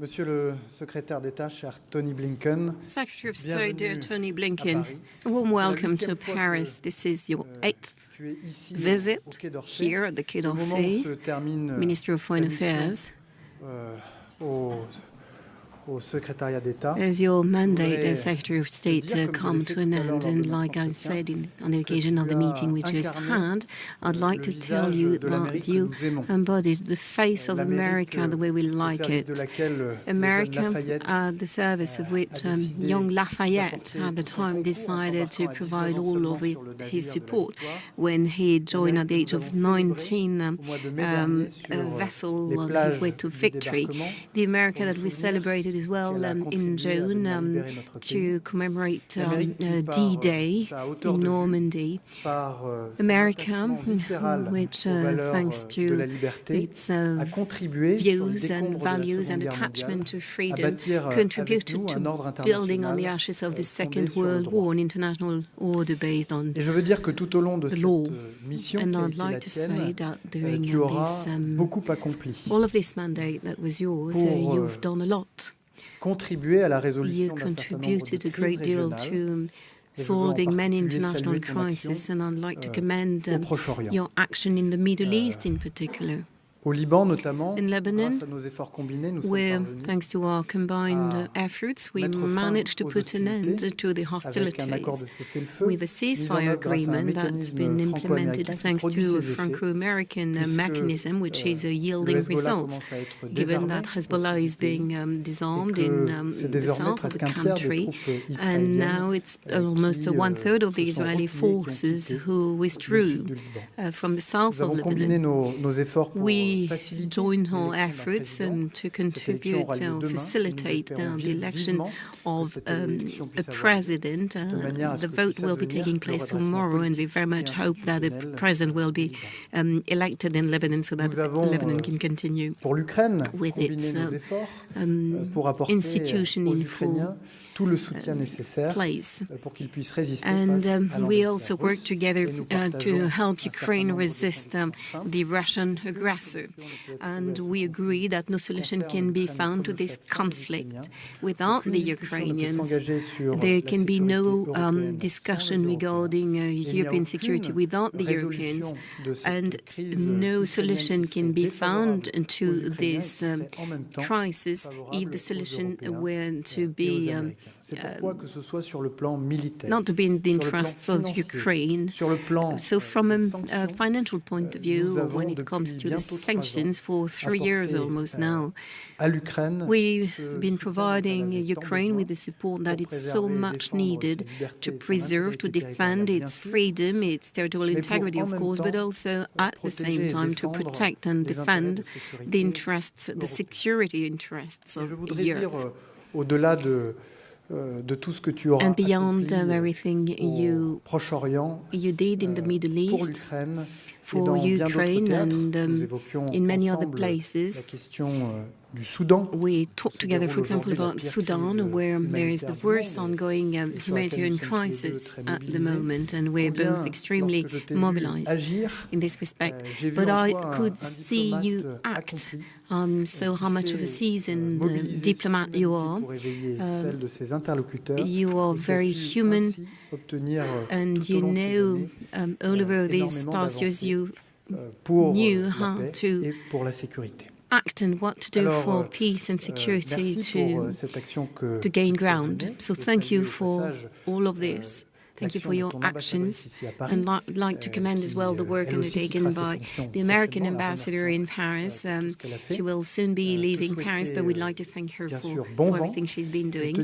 Monsieur le secrétaire d'État, cher Tony Blinken, Secretary of State, dear Tony Blinken, a warm welcome to Paris. This is your 8th visit here at the Quai d'Orsay, Minister of Foreign Affairs. As your mandate as Secretary of State come to an end, and like I said on the occasion of the meeting we just had, I'd like to tell you that you embodied the face of America the way we like it. America, at the service of which young Lafayette at the time decided to provide all of his support when he joined at the age of 19 a vessel on his way to victory. The America that we celebrated as well in June to commemorate D-Day in Normandy. America, which thanks to its views and values and attachment to freedom, contributed to building on the ashes of the Second World War an international order based on the law. And I'd like to say that during this, all of this mandate that was yours, you've done a lot. You contributed a great deal to solving many international crises, and I'd like to commend your action in the Middle East in particular. In Lebanon, where, thanks to our combined efforts, we managed to put an end to the hostilities with a ceasefire agreement that's been implemented thanks to a Franco-American mechanism, which is yielding results, given that Hezbollah is being disarmed in the south of the country, and now it's almost one-third of the Israeli forces who withdrew from the south of Lebanon. We joined our efforts to contribute to facilitate the election of a president. The vote will be taking place tomorrow, and we very much hope that a president will be elected in Lebanon so that Lebanon can continue with its institution in full place. And we also work together to help Ukraine resist the Russian aggressor. And we agree that no solution can be found to this conflict without the Ukrainians. There can be no discussion regarding European security without the Europeans, and no solution can be found to this crisis if the solution were to be not to be in the interests of Ukraine. So from a financial point of view, when it comes to the sanctions for 3 years almost now, we've been providing Ukraine with the support that it's so much needed to preserve, to defend its freedom, its territorial integrity, of course, but also at the same time to protect and defend the interests, the security interests of Europe. And beyond everything you did in the Middle East for Ukraine and in many other places. We talked together, for example, about Sudan, where there is the worst ongoing humanitarian crisis at the moment, and we're both extremely mobilized in this respect. But I could see you act. So how much of a seasoned diplomat you are. You are very human, and you know all over these past years you knew how to act and what to do for peace and security to gain ground. So thank you for all of this. Thank you for your actions, and I'd like to commend as well the work undertaken by the American ambassador in Paris. She will soon be leaving Paris, but we'd like to thank her for everything she's been doing.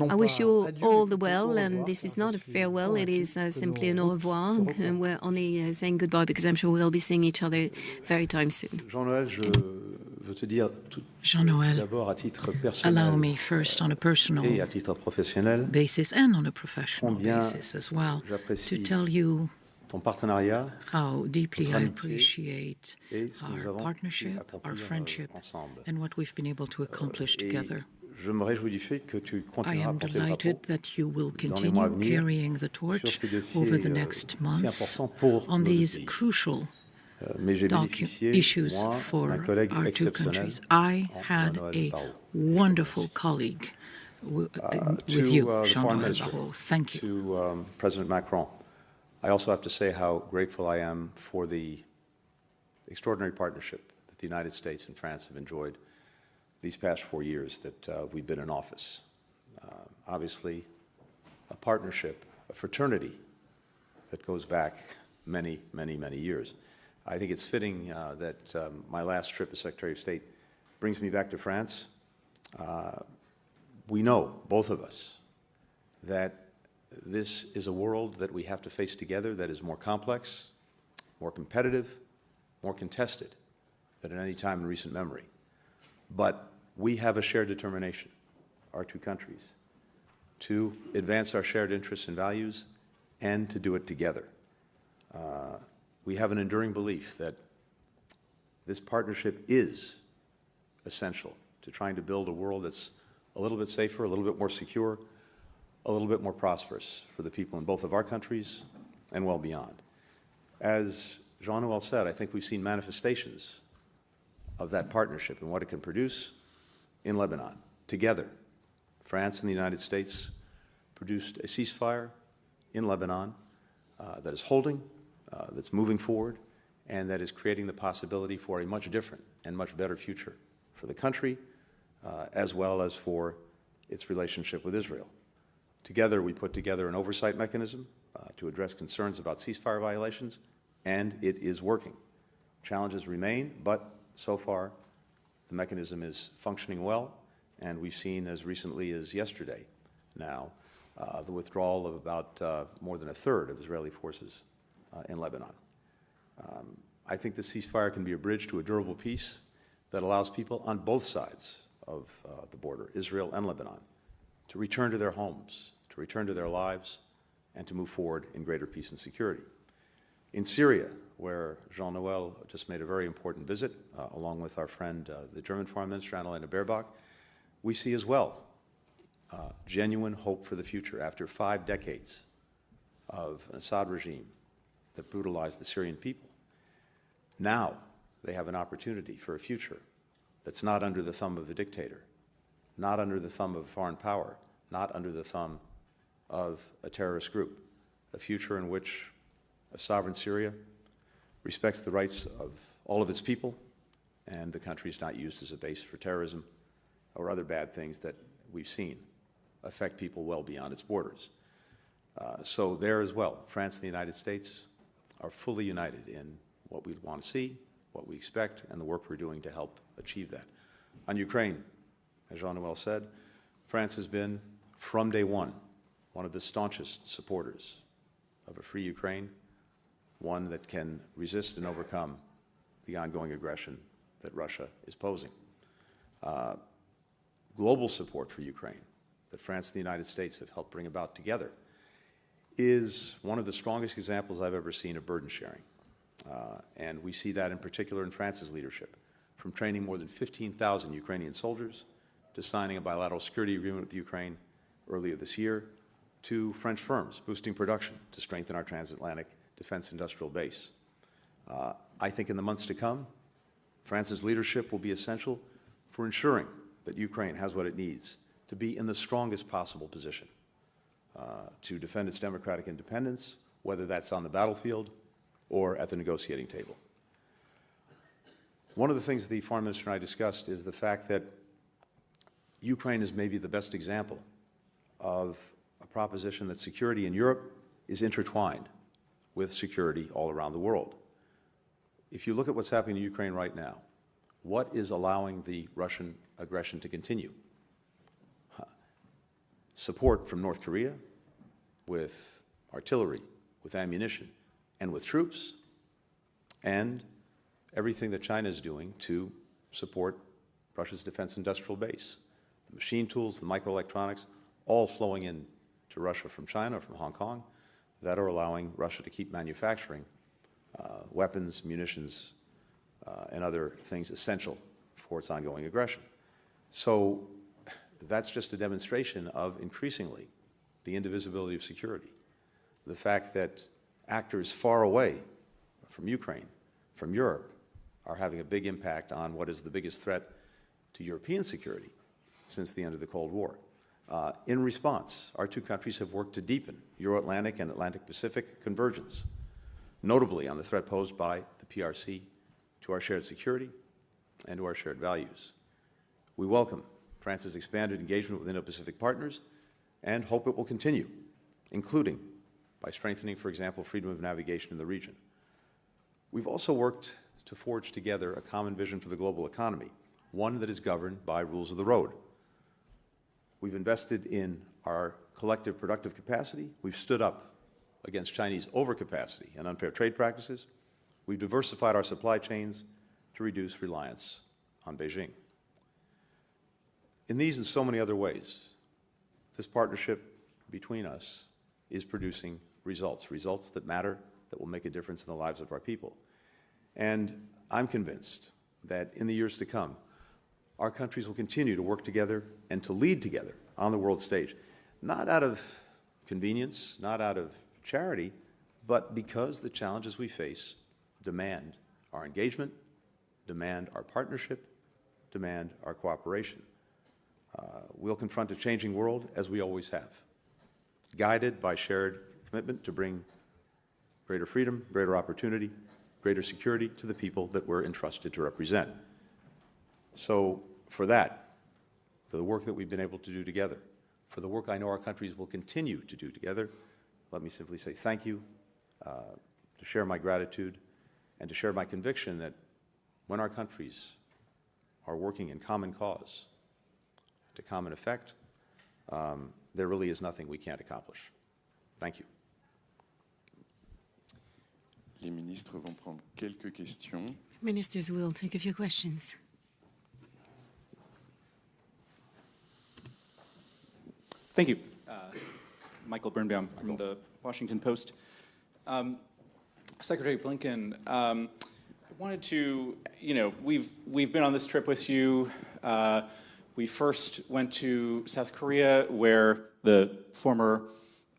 I wish you all the well, and this is not a farewell, it is simply an au revoir, and we're only saying goodbye because I'm sure we'll be seeing each other very time soon. Jean-Noël, allow me first on a personal basis and on a professional basis as well to tell you how deeply I appreciate our partnership, our friendship, and what we've been able to accomplish together. I am delighted that you will continue carrying the torch over the next months on these crucial issues for our two countries. I had a wonderful colleague with you, Jean-Noël Barrot. Thank you. To President Macron, I also have to say how grateful I am for the extraordinary partnership that the United States and France have enjoyed these past 4 years that we've been in office. Obviously, a partnership, a fraternity that goes back many, many, many years. I think it's fitting that my last trip as Secretary of State brings me back to France. We know, both of us, that this is a world that we have to face together that is more complex, more competitive, more contested than at any time in recent memory. But we have a shared determination, our two countries, to advance our shared interests and values and to do it together. We have an enduring belief that this partnership is essential to trying to build a world that's a little bit safer, a little bit more secure, a little bit more prosperous for the people in both of our countries and well beyond. As Jean-Noël said, I think we've seen manifestations of that partnership and what it can produce in Lebanon. Together, France and the United States produced a ceasefire in Lebanon that is holding, that's moving forward, and that is creating the possibility for a much different and much better future for the country, as well as for its relationship with Israel. Together, we put together an oversight mechanism to address concerns about ceasefire violations, and it is working. Challenges remain, but so far, the mechanism is functioning well, and we've seen as recently as yesterday now the withdrawal of about more than a third of Israeli forces in Lebanon. I think the ceasefire can be a bridge to a durable peace that allows people on both sides of the border, Israel and Lebanon, to return to their homes, to return to their lives, and to move forward in greater peace and security. In Syria, where Jean-Noël just made a very important visit, along with our friend, the German Foreign Minister, Annalena Baerbock, we see as well genuine hope for the future after 5 decades of an Assad regime that brutalized the Syrian people. Now they have an opportunity for a future that's not under the thumb of a dictator, not under the thumb of a foreign power, not under the thumb of a terrorist group, a future in which a sovereign Syria respects the rights of all of its people, and the country is not used as a base for terrorism or other bad things that we've seen affect people well beyond its borders. So there as well, France and the United States are fully united in what we want to see, what we expect, and the work we're doing to help achieve that. On Ukraine, as Jean-Noël said, France has been, from day one of the staunchest supporters of a free Ukraine, one that can resist and overcome the ongoing aggression that Russia is posing. Global support for Ukraine that France and the United States have helped bring about together is one of the strongest examples I've ever seen of burden sharing. And we see that in particular in France's leadership, from training more than 15,000 Ukrainian soldiers to signing a bilateral security agreement with Ukraine earlier this year, to French firms boosting production to strengthen our transatlantic defense industrial base. I think in the months to come, France's leadership will be essential for ensuring that Ukraine has what it needs to be in the strongest possible position to defend its democratic independence, whether that's on the battlefield or at the negotiating table. One of the things the Foreign Minister and I discussed is the fact that Ukraine is maybe the best example of a proposition that security in Europe is intertwined with security all around the world. If you look at what's happening in Ukraine right now, what is allowing the Russian aggression to continue? Support from North Korea with artillery, with ammunition, and with troops, and everything that China is doing to support Russia's defense industrial base. The machine tools, the microelectronics, all flowing in to Russia from China, from Hong Kong, that are allowing Russia to keep manufacturing weapons, munitions, and other things essential for its ongoing aggression. So that's just a demonstration of, increasingly, the indivisibility of security. The fact that actors far away from Ukraine, from Europe are having a big impact on what is the biggest threat to European security since the end of the Cold War. In response, our two countries have worked to deepen Euro-Atlantic and Atlantic-Pacific convergence, notably on the threat posed by the PRC to our shared security and to our shared values. We welcome France's expanded engagement with Indo-Pacific partners and hope it will continue, including by strengthening, for example, freedom of navigation in the region. We've also worked to forge together a common vision for the global economy, one that is governed by rules of the road. We've invested in our collective productive capacity. We've stood up against Chinese overcapacity and unfair trade practices. We've diversified our supply chains to reduce reliance on Beijing. In these and so many other ways, this partnership between us is producing results, results that matter, that will make a difference in the lives of our people. And I'm convinced that in the years to come, our countries will continue to work together and to lead together on the world stage, not out of convenience, not out of charity, but because the challenges we face demand our engagement, demand our partnership, demand our cooperation. We'll confront a changing world as we always have, guided by shared commitment to bring greater freedom, greater opportunity, greater security to the people that we're entrusted to represent. So for that, for the work that we've been able to do together, for the work I know our countries will continue to do together, let me simply say thank you, to share my gratitude, and to share my conviction that when our countries are working in common cause, to common effect, there really is nothing we can't accomplish. Thank you. Les ministres vont prendre quelques questions. Ministers will take a few questions. Thank you. Michael Birnbaum from the Washington Post. Secretary Blinken, I wanted to, we've been on this trip with you. We first went to South Korea, where the former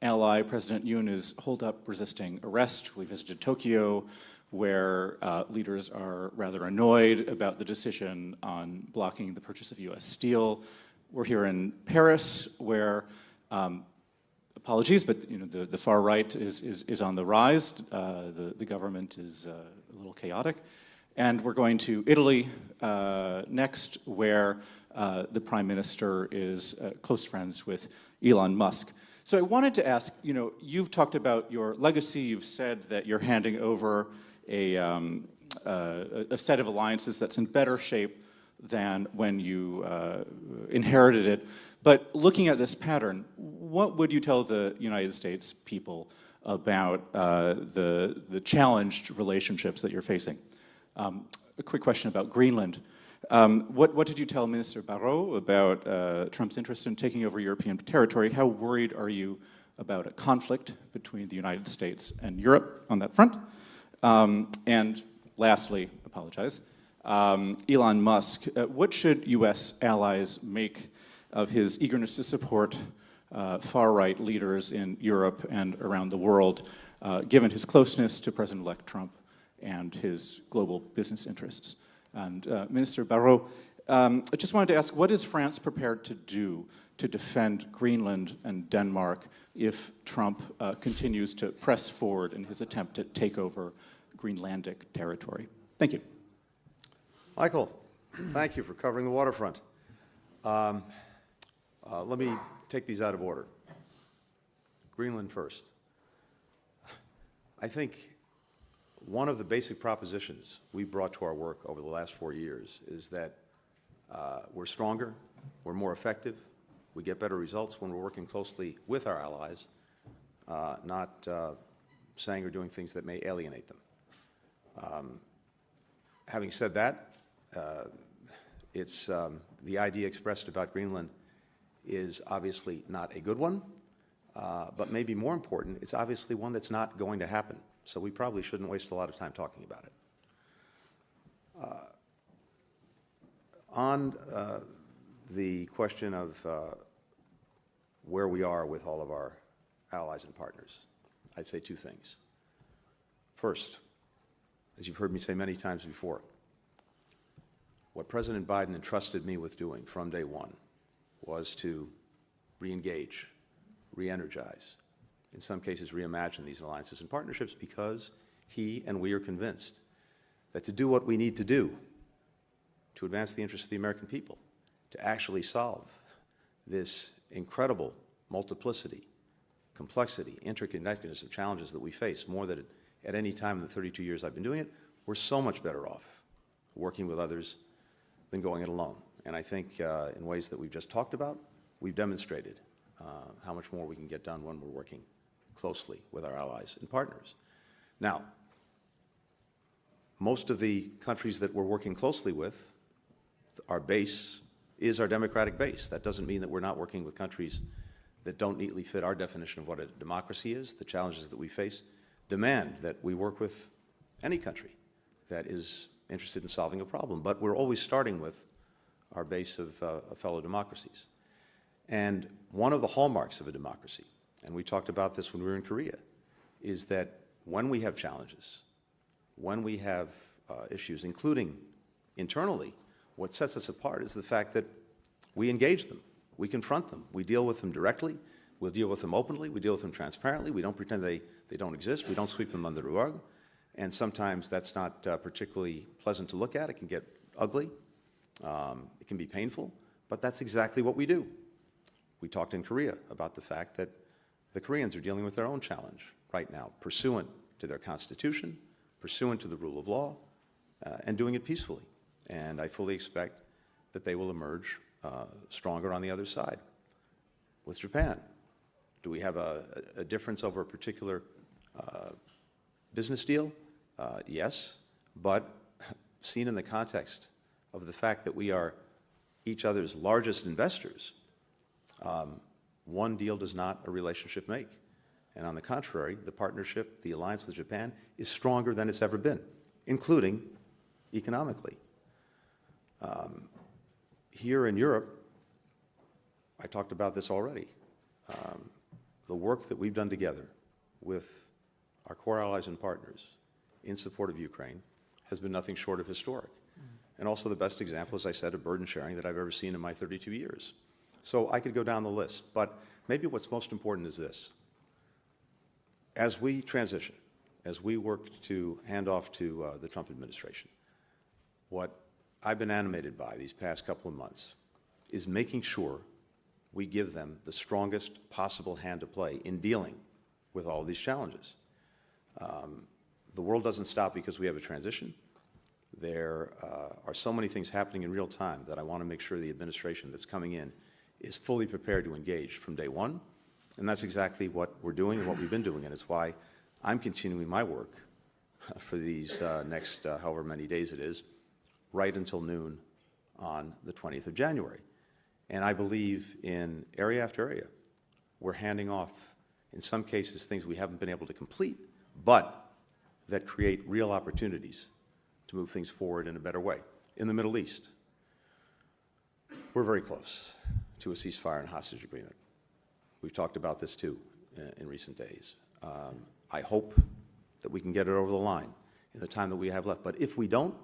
ally, President Yoon, is holed up resisting arrest. We visited Tokyo, where leaders are rather annoyed about the decision on blocking the purchase of U.S. steel. We're here in Paris, where, apologies, but the far right is on the rise. The government is a little chaotic. And we're going to Italy next, where the Prime Minister is close friends with Elon Musk. So I wanted to ask, you've talked about your legacy. You've said that you're handing over a set of alliances that's in better shape than when you inherited it. But looking at this pattern, what would you tell the United States people about the challenged relationships that you're facing? A quick question about Greenland. What did you tell Minister Barrot about Trump's interest in taking over European territory? How worried are you about a conflict between the United States and Europe on that front? And lastly, apologize, Elon Musk, what should U.S. allies make of his eagerness to support far-right leaders in Europe and around the world, given his closeness to President-elect Trump and his global business interests? And Minister Barrot, I just wanted to ask, what is France prepared to do to defend Greenland and Denmark if Trump continues to press forward in his attempt to take over Greenlandic territory? Thank you. Michael, thank you for covering the waterfront. Let me take these out of order. Greenland first. I think one of the basic propositions we brought to our work over the last 4 years is that we're stronger, we're more effective, we get better results when we're working closely with our allies, not saying or doing things that may alienate them. Having said that, it's the idea expressed about Greenland is obviously not a good one, but maybe more important, it's obviously one that's not going to happen. So we probably shouldn't waste a lot of time talking about it. On the question of where we are with all of our allies and partners, I'd say two things. First, as you've heard me say many times before, what President Biden entrusted me with doing from day one was to re-engage, re-energize, in some cases reimagine these alliances and partnerships, because he and we are convinced that to do what we need to do to advance the interests of the American people, to actually solve this incredible multiplicity, complexity, interconnectedness of challenges that we face, more than at any time in the 32 years I've been doing it, we're so much better off working with others than going it alone. And I think in ways that we've just talked about, we've demonstrated how much more we can get done when we're working closely with our allies and partners. Now, most of the countries that we're working closely with, our base is our democratic base. That doesn't mean that we're not working with countries that don't neatly fit our definition of what a democracy is. The challenges that we face demand that we work with any country that is interested in solving a problem. But we're always starting with our base of fellow democracies. And one of the hallmarks of a democracy, and we talked about this when we were in Korea, is that when we have challenges, when we have issues, including internally, what sets us apart is the fact that we engage them, we confront them, we deal with them directly, we'll deal with them openly, we deal with them transparently, we don't pretend they don't exist, we don't sweep them under the rug, and sometimes that's not particularly pleasant to look at. It can get ugly, it can be painful, but that's exactly what we do. We talked in Korea about the fact that the Koreans are dealing with their own challenge right now, pursuant to their constitution, pursuant to the rule of law, and doing it peacefully. And I fully expect that they will emerge stronger on the other side. With Japan, do we have a difference over a particular business deal? Yes, but seen in the context of the fact that we are each other's largest investors, one deal does not a relationship make. And on the contrary, the partnership, the alliance with Japan, is stronger than it's ever been, including economically. Here in Europe, I talked about this already. The work that we've done together with our core allies and partners in support of Ukraine has been nothing short of historic. And also the best example, as I said, of burden sharing that I've ever seen in my 32 years. So I could go down the list, but maybe what's most important is this. As we transition, as we work to hand off to the Trump administration, what I've been animated by these past couple of months is making sure we give them the strongest possible hand to play in dealing with all of these challenges. The world doesn't stop because we have a transition. There are so many things happening in real time that I want to make sure the administration that's coming in is fully prepared to engage from day one. And that's exactly what we're doing and what we've been doing. And it's why I'm continuing my work for these next however many days it is, right until noon on the 20th of January. And I believe in area after area, we're handing off, in some cases, things we haven't been able to complete, but that create real opportunities to move things forward in a better way. In the Middle East, we're very close to a ceasefire and hostage agreement. We've talked about this too in recent days. I hope that we can get it over the line in the time that we have left. But if we don't,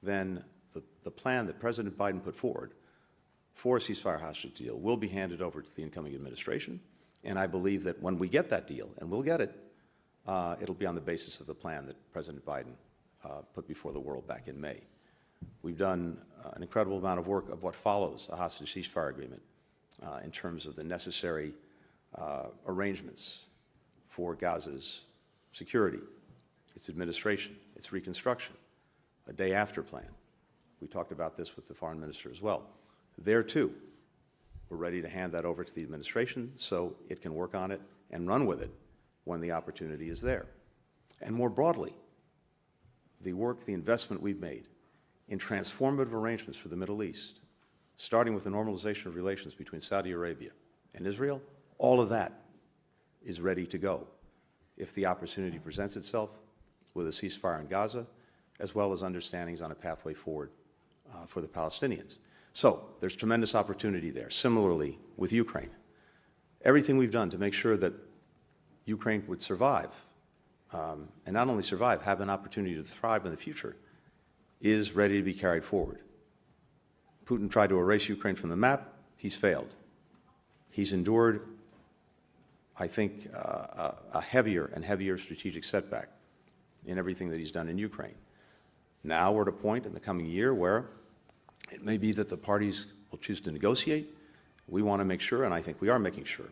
then the plan that President Biden put forward for a ceasefire hostage deal will be handed over to the incoming administration. And I believe that when we get that deal, and we'll get it, it'll be on the basis of the plan that President Biden put before the world back in May. We've done an incredible amount of work of what follows a hostage ceasefire agreement in terms of the necessary arrangements for Gaza's security, its administration, its reconstruction, a day-after plan. We talked about this with the foreign minister as well. There, too, we're ready to hand that over to the administration so it can work on it and run with it when the opportunity is there. And more broadly, the work, the investment we've made in transformative arrangements for the Middle East, starting with the normalization of relations between Saudi Arabia and Israel, all of that is ready to go if the opportunity presents itself with a ceasefire in Gaza, as well as understandings on a pathway forward for the Palestinians. So there's tremendous opportunity there. Similarly, with Ukraine, everything we've done to make sure that Ukraine would survive and not only survive, have an opportunity to thrive in the future, is ready to be carried forward. Putin tried to erase Ukraine from the map. He's failed. He's endured, I think, a heavier and heavier strategic setback in everything that he's done in Ukraine. Now we're at a point in the coming year where it may be that the parties will choose to negotiate. We want to make sure, and I think we are making sure,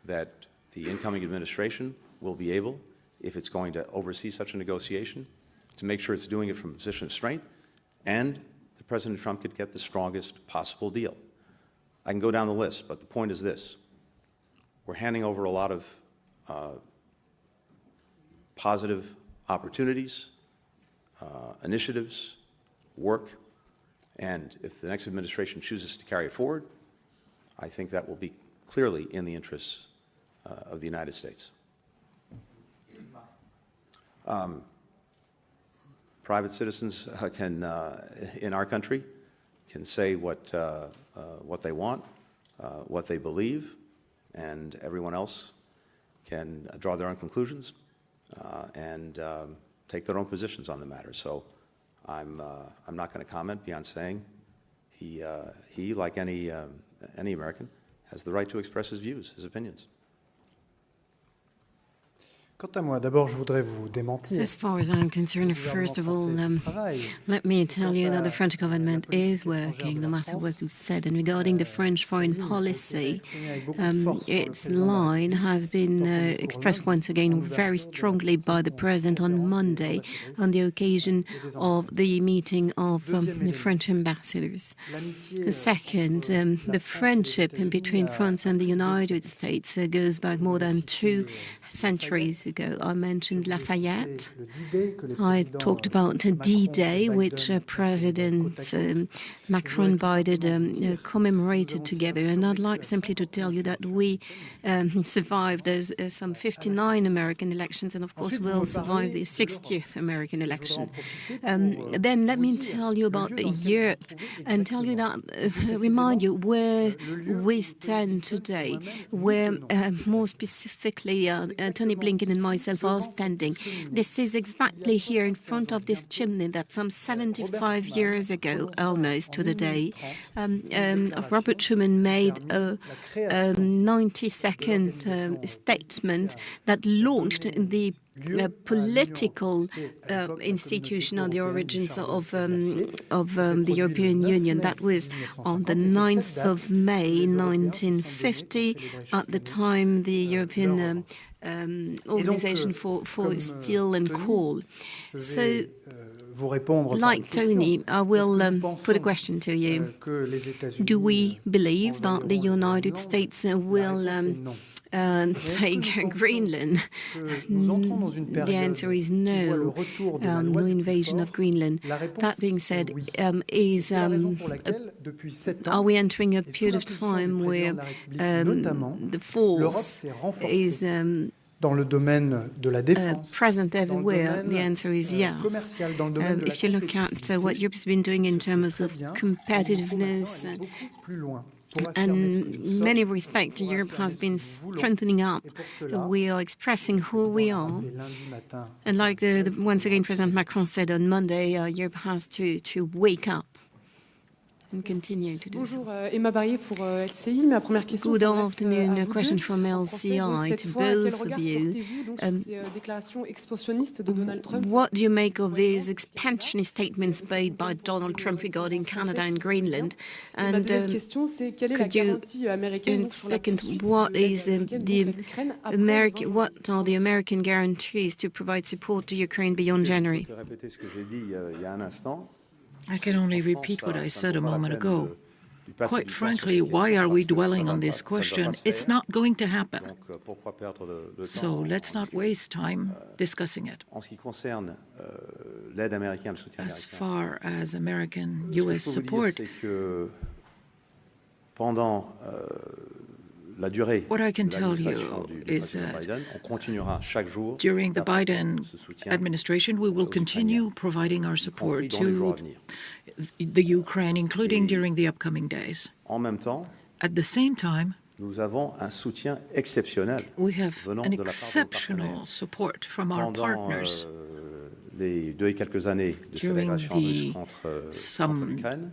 that the incoming administration will be able, if it's going to oversee such a negotiation, to make sure it's doing it from a position of strength, and that President Trump could get the strongest possible deal. I can go down the list, but the point is this. We're handing over a lot of positive opportunities, initiatives, work, and if the next administration chooses to carry it forward, I think that will be clearly in the interests of the United States. Private citizens can, in our country, can say what they want, what they believe, and everyone else can draw their own conclusions and take their own positions on the matter. So I'm not going to comment beyond saying he like any American, has the right to express his views, his opinions. Quant à moi, d'abord, je voudrais vous démentir. As far as I'm concerned, first of all, let me tell you that the French government is working, no matter what you said. And regarding the French foreign policy, its line has been expressed once again very strongly by the President on Monday on the occasion of the meeting of the French ambassadors. Second, the friendship between France and the United States goes back more than 2 centuries ago. I mentioned Lafayette. I talked about D-Day, which President Macron and Biden commemorated together. And I'd like simply to tell you that we survived some 59 American elections, and of course we'll survive the 60th American election. Then let me tell you about Europe and tell you that, remind you where we stand today, where more specifically Antony Blinken and myself are standing. This is exactly here in front of this chimney that some 75 years ago, almost to the day, Robert Schuman made a 90-second statement that launched the political institution on the origins of the European Union. That was on the 9th of May, 1950. At the time, the European Organization for Steel and Coal. So, like Tony, I will put a question to you. Do we believe that the United States will take Greenland? The answer is no. No invasion of Greenland. That being said, are we entering a period of time where the force is present everywhere? The answer is yes. If you look at what Europe has been doing in terms of competitiveness, and in many respects, Europe has been strengthening up. We are expressing who we are. And like once again, President Macron said on Monday, Europe has to wake up and continue to do so. Good afternoon. A question from LCI to both of you. What do you make of these expansionist statements made by Donald Trump regarding Canada and Greenland? And could you, and second, what are the American guarantees to provide support to Ukraine beyond January? I can only repeat what I said a moment ago. Quite frankly, why are we dwelling on this question? It's not going to happen. So let's not waste time discussing it. As far as American U.S. support, what I can tell you is that during the Biden administration, we will continue providing our support to the Ukraine, including during the upcoming days. At the same time, Nous avons un soutien exceptionnel. We have an exceptional support from our partners. Les 2 et quelques années de cette agression russe contre l'Ukraine,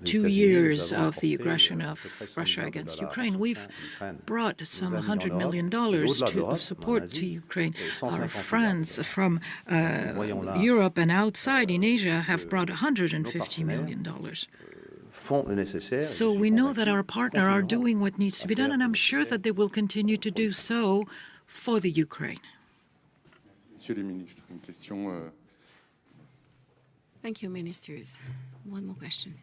2 years of the aggression of Russia against Ukraine, we've brought some $100 million of support to Ukraine. Our friends from Europe and outside in Asia have brought $150 million. So we know that our partners are doing what needs to be done, and I'm sure that they will continue to do so for the Ukraine. Messieurs les ministres, une question. Thank you, ministers. One more question.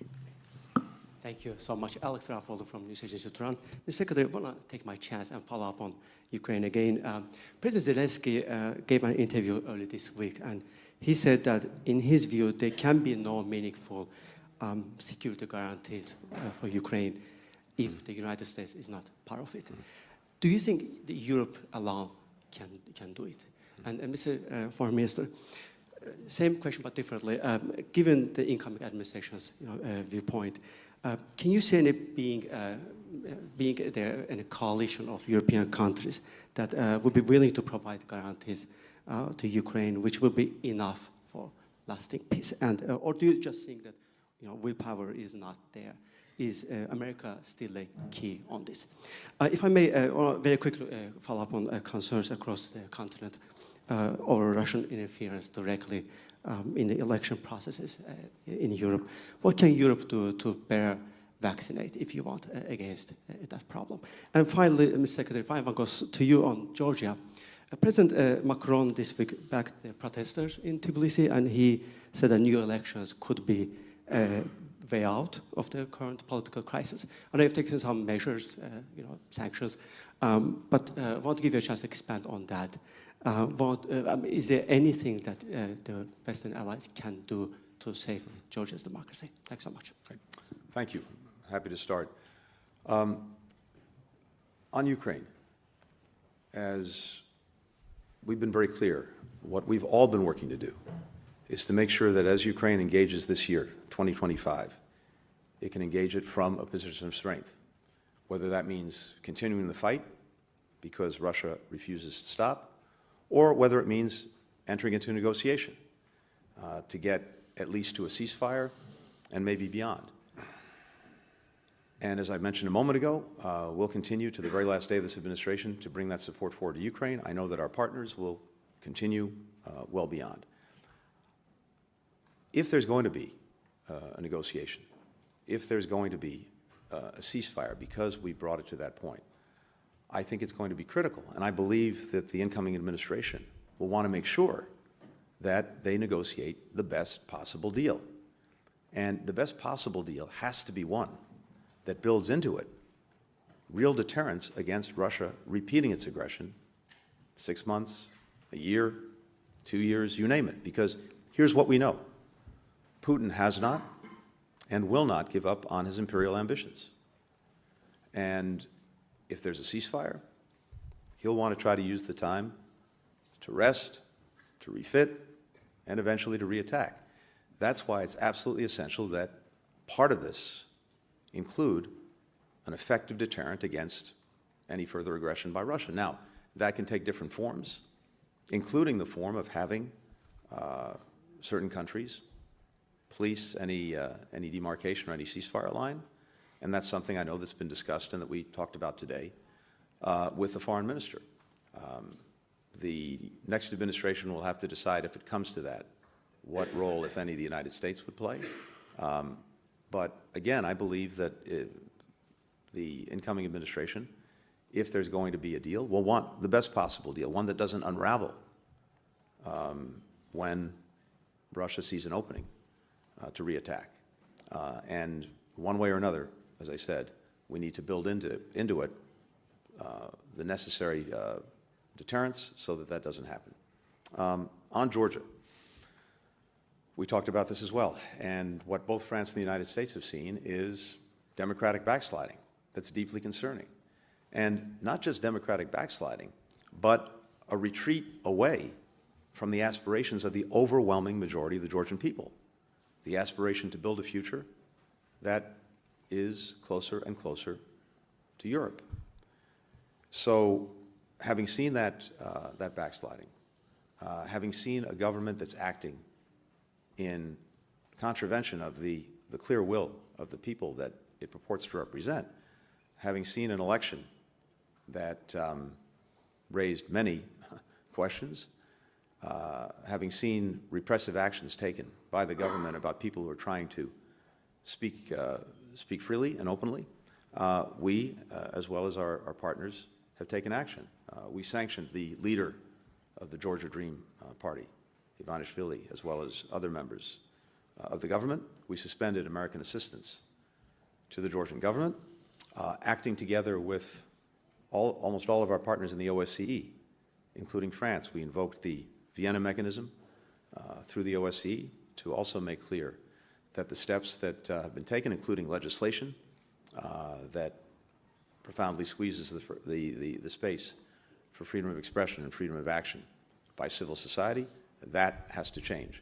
Thank you so much. Alex Raffolo from News Agency Tehran. Mr. Secretary, I want to take my chance and follow up on Ukraine again. President Zelensky gave an interview earlier this week, and he said that in his view, there can be no meaningful security guarantees for Ukraine if the United States is not part of it. Do you think that Europe alone can do it? And Mr. Foreign Minister, same question but differently. Given the incoming administration's viewpoint, can you see any being there in a coalition of European countries that would be willing to provide guarantees to Ukraine, which will be enough for lasting peace? And or do you just think that willpower is not there? Is America still a key on this? If I may, very quickly follow up on concerns across the continent over Russian interference directly in the election processes in Europe. What can Europe do to better vaccinate, if you want, against that problem? And finally, Mr. Secretary, if I want goes to you on Georgia. President Macron this week backed the protesters in Tbilisi, and he said that new elections could be a way out of the current political crisis. And they've taken some measures, sanctions, but I want to give you a chance to expand on that. Is there anything that the Western allies can do to save Georgia's democracy? Thanks so much. Okay. Thank you. Happy to start. On Ukraine, as we've been very clear, what we've all been working to do is to make sure that as Ukraine engages this year, 2025, it can engage it from a position of strength, whether that means continuing the fight because Russia refuses to stop, or whether it means entering into negotiation to get at least to a ceasefire and maybe beyond. And as I mentioned a moment ago, we'll continue to the very last day of this administration to bring that support forward to Ukraine. I know that our partners will continue well beyond. If there's going to be a negotiation, if there's going to be a ceasefire because we brought it to that point, I think it's going to be critical. And I believe that the incoming administration will want to make sure that they negotiate the best possible deal. And the best possible deal has to be one that builds into it real deterrence against Russia repeating its aggression 6 months, a year, 2 years, you name it. Because here's what we know. Putin has not and will not give up on his imperial ambitions. And if there's a ceasefire, he'll want to try to use the time to rest, to refit, and eventually to reattack. That's why it's absolutely essential that part of this include an effective deterrent against any further aggression by Russia. Now, that can take different forms, including the form of having certain countries police any demarcation or any ceasefire line. And that's something I know that's been discussed and that we talked about today with the foreign minister. The next administration will have to decide, if it comes to that, what role, if any, the United States would play. But again, I believe that the incoming administration, if there's going to be a deal, will want the best possible deal, one that doesn't unravel when Russia sees an opening to reattack. And one way or another, as I said, we need to build into it the necessary deterrence so that that doesn't happen. On Georgia, we talked about this as well. And what both France and the United States have seen is democratic backsliding. That's deeply concerning. And not just democratic backsliding, but a retreat away from the aspirations of the overwhelming majority of the Georgian people. The aspiration to build a future that is closer and closer to Europe. So having seen that backsliding, having seen a government that's acting in contravention of the clear will of the people that it purports to represent, having seen an election that raised many questions, having seen repressive actions taken by the government about people who are trying to speak freely and openly, we, as well as our partners, have taken action. We sanctioned the leader of the Georgia Dream Party, Ivanishvili, as well as other members of the government. We suspended American assistance to the Georgian government, acting together with almost all of our partners in the OSCE, including France. We invoked the Vienna mechanism through the OSCE to also make clear that the steps that have been taken, including legislation that profoundly squeezes the space for freedom of expression and freedom of action by civil society, that has to change.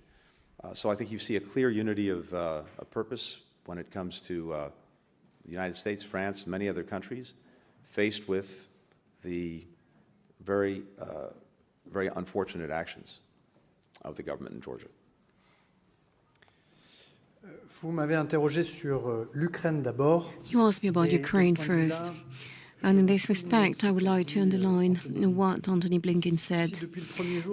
So I think you see a clear unity of purpose when it comes to the United States, France, many other countries, faced with the very unfortunate actions of the government in Georgia. Vous m'avez interrogé sur l'Ukraine d'abord. You asked me about Ukraine first. And in this respect, I would like to underline what Antony Blinken said.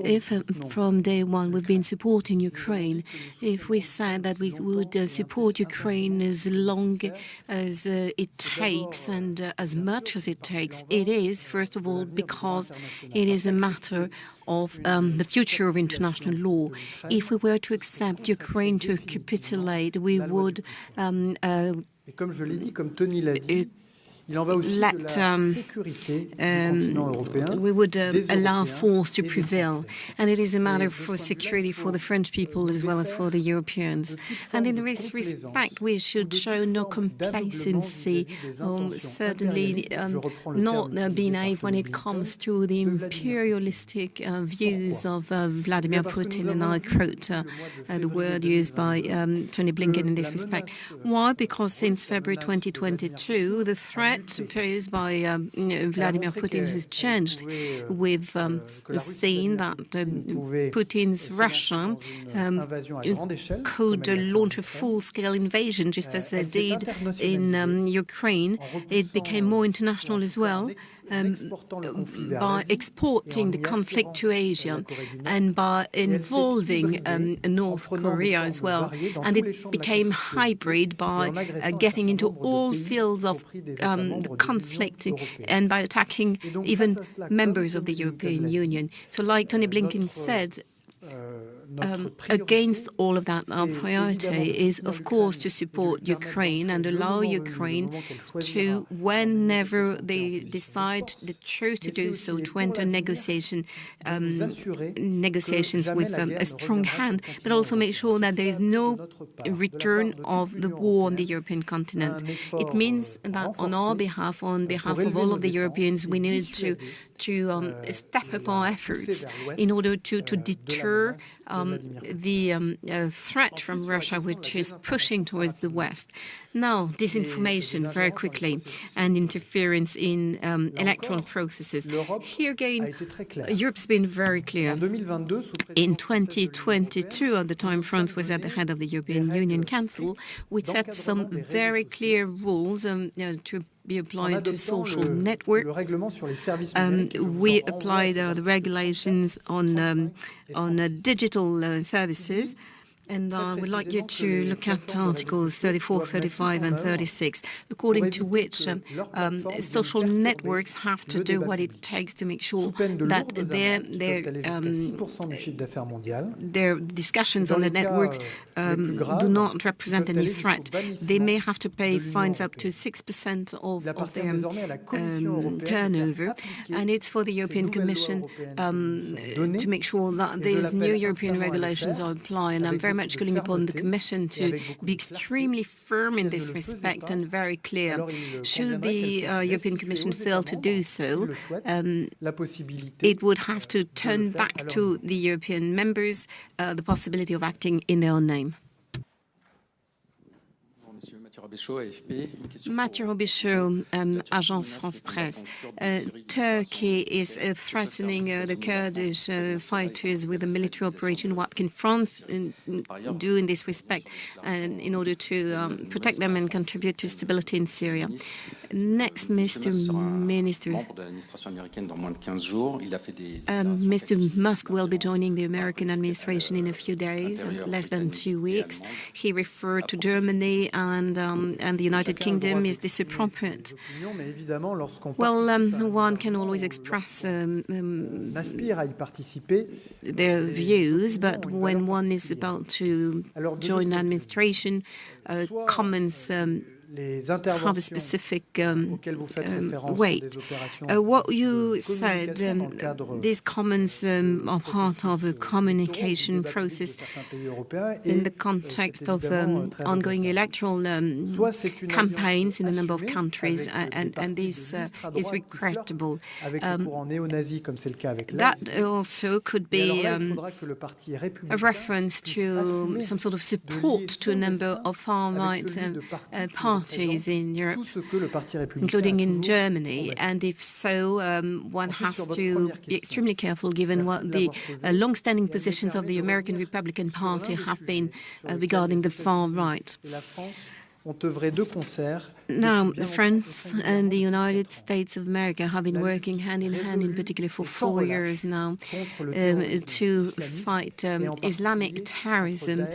If from day one we've been supporting Ukraine, if we said that we would support Ukraine as long as it takes and as much as it takes, it is, first of all, because it is a matter of the future of international law. If we were to accept Ukraine to capitulate, we would we would allow force to prevail. And it is a matter for security for the French people as well as for the Europeans. And in this respect, we should show no complacency, certainly not be naive when it comes to the imperialistic views of Vladimir Putin. And I quote the word used by Tony Blinken in this respect. Why? Because since February 2022, the threat posed by Vladimir Putin has changed. We've seen that Putin's Russia could launch a full-scale invasion, just as they did in Ukraine. It became more international as well. By exporting the conflict to Asia and by involving North Korea as well. And it became hybrid by getting into all fields of conflict and by attacking even members of the European Union. So like Tony Blinken said, against all of that, our priority is, of course, to support Ukraine and allow Ukraine to, whenever they decide, they choose to do so, to enter negotiations with a strong hand, but also make sure that there is no return of the war on the European continent. It means that on our behalf, on behalf of all of the Europeans, we need to step up our efforts in order to deter the threat from Russia, which is pushing towards the West. Now, disinformation, very quickly, and interference in electoral processes. Here again, Europe's been very clear. In 2022, at the time France was at the head of the European Union Council, we set some very clear rules to be applied to social networks. We applied the regulations on digital services. And I would like you to look at Articles 34, 35 and 36, according to which social networks have to do what it takes to make sure that their discussions on the networks do not represent any threat. They may have to pay fines up to 6% of their turnover. And it's for the European Commission to make sure that these new European regulations are applied. And I'm very much calling upon the Commission to be extremely firm in this respect and very clear. Should the European Commission fail to do so, it would have to turn back to the European members the possibility of acting in their own name. Mathieu Robichaud, Agence France Presse. Turkey is threatening the Kurdish fighters with a military operation. What can France do in this respect in order to protect them and contribute to stability in Syria? Next, Mr. Minister. Mr. Musk will be joining the American administration in a few days, less than 2 weeks. He referred to Germany and the United Kingdom. Is this appropriate? Well, one can always express their views, but when one is about to join an administration, comments have a specific weight. What you said, these comments are part of a communication process in the context of ongoing electoral campaigns in a number of countries, and this is regrettable. That also could be a reference to some sort of support to a number of far-right parties in Europe, including in Germany, and if so, one has to be extremely careful given what the long-standing positions of the American Republican Party have been regarding the far right. Now, France and the United States of America have been working hand in hand, in particular for 4 years now, to fight Islamic terrorism,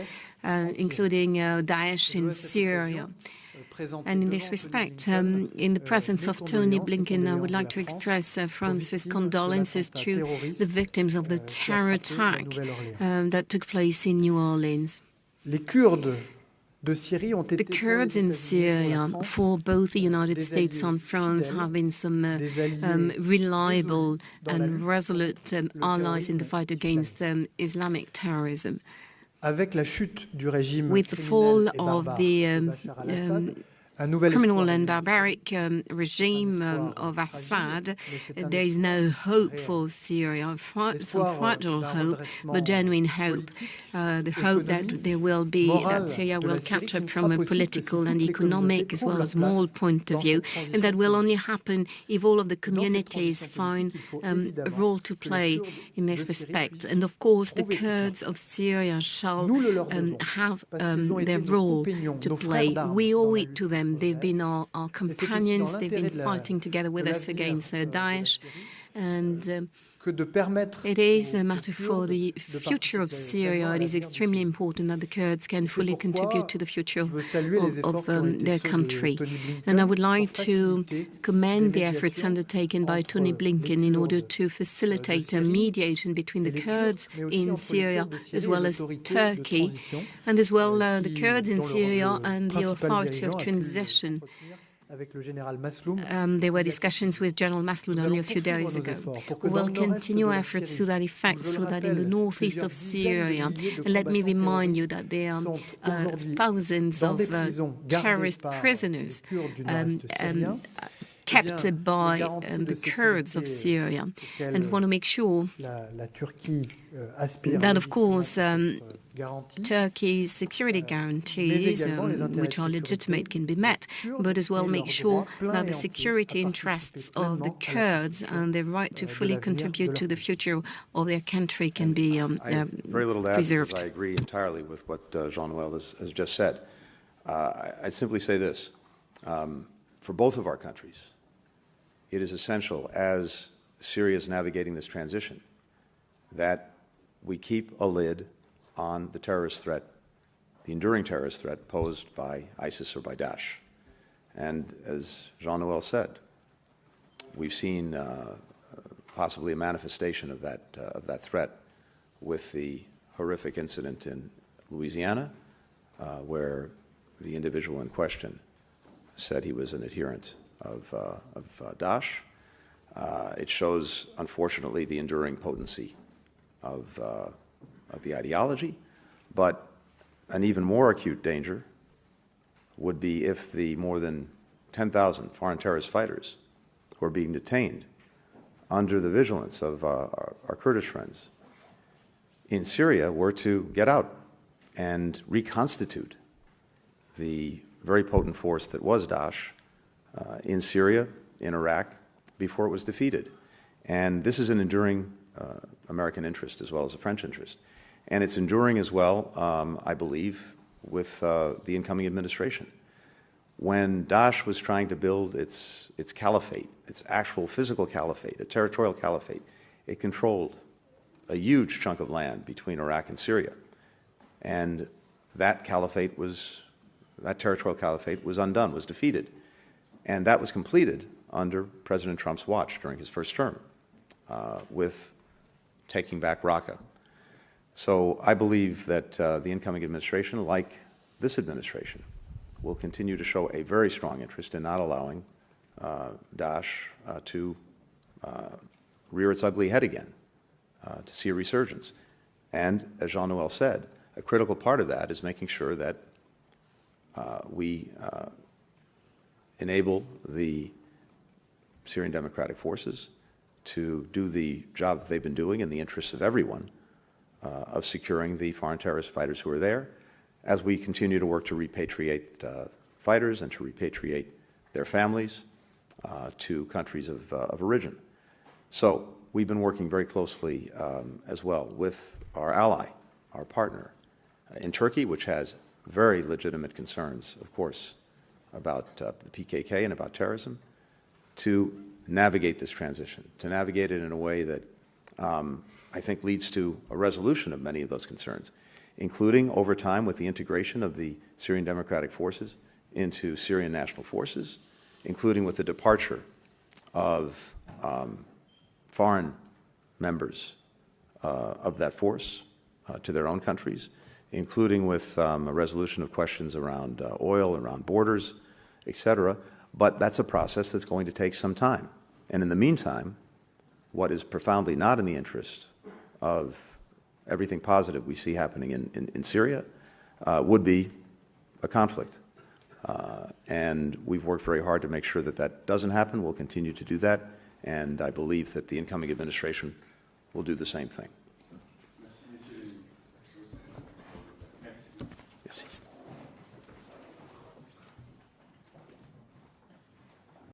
including Daesh in Syria. And in this respect, in the presence of Tony Blinken, I would like to express France's condolences to the victims of the terror attack that took place in New Orleans. The Kurds in Syria, for both the United States and France, have been some reliable and resolute allies in the fight against Islamic terrorism. With the fall of the criminal and barbaric regime of Assad, there is no hope for Syria, some fragile hope, but genuine hope. The hope that there will be, that Syria will catch up from a political and economic as well as moral point of view, and that will only happen if all of the communities find a role to play in this respect. And of course, the Kurds of Syria shall have their role to play. We owe it to them. They've been our companions. They've been fighting together with us against Daesh. And it is a matter for the future of Syria. It is extremely important that the Kurds can fully contribute to the future of their country. And I would like to commend the efforts undertaken by Tony Blinken in order to facilitate a mediation between the Kurds in Syria as well as Turkey, and as well the Kurds in Syria and the Authority of Transition. There were discussions with General Masloun only a few days ago. We will continue efforts to that effect so that in the northeast of Syria, and let me remind you that there are thousands of terrorist prisoners kept by the Kurds of Syria, and want to make sure that, of course, Turkey's security guarantees, which are legitimate, can be met, but as well make sure that the security interests of the Kurds and their right to fully contribute to the future of their country can be very little to add, preserved. I agree entirely with what Jean-Noël has just said. I simply say this. For both of our countries, it is essential, as Syria is navigating this transition, that we keep a lid on the terrorist threat, the enduring terrorist threat posed by ISIS or by Daesh. And as Jean-Noël said, we've seen possibly a manifestation of that threat with the horrific incident in Louisiana, where the individual in question said he was an adherent of Daesh. It shows, unfortunately, the enduring potency of the ideology, but an even more acute danger would be if the more than 10,000 foreign terrorist fighters who are being detained under the vigilance of our Kurdish friends in Syria were to get out and reconstitute the very potent force that was Daesh in Syria, in Iraq, before it was defeated. And this is an enduring American interest as well as a French interest. And it's enduring as well, I believe, with the incoming administration. When Daesh was trying to build its caliphate, its actual physical caliphate, a territorial caliphate, it controlled a huge chunk of land between Iraq and Syria. And that territorial caliphate was undone, was defeated. And that was completed under President Trump's watch during his first term, with taking back Raqqa. So I believe that the incoming administration, like this administration, will continue to show a very strong interest in not allowing Daesh to rear its ugly head again, to see a resurgence. And as Jean-Noël said, a critical part of that is making sure that we enable the Syrian Democratic Forces to do the job that they've been doing in the interests of everyone, of securing the foreign terrorist fighters who are there, as we continue to work to repatriate fighters and to repatriate their families to countries of origin. So we've been working very closely as well with our ally, our partner in Turkey, which has very legitimate concerns, of course, about the PKK and about terrorism, to navigate this transition, to navigate it in a way that I think leads to a resolution of many of those concerns, including over time with the integration of the Syrian Democratic Forces into Syrian national forces, including with the departure of foreign members of that force to their own countries, including with a resolution of questions around oil, around borders, etc. But that's a process that's going to take some time. And in the meantime, what is profoundly not in the interest of everything positive we see happening in Syria would be a conflict. And we've worked very hard to make sure that that doesn't happen. We'll continue to do that. And I believe that the incoming administration will do the same thing.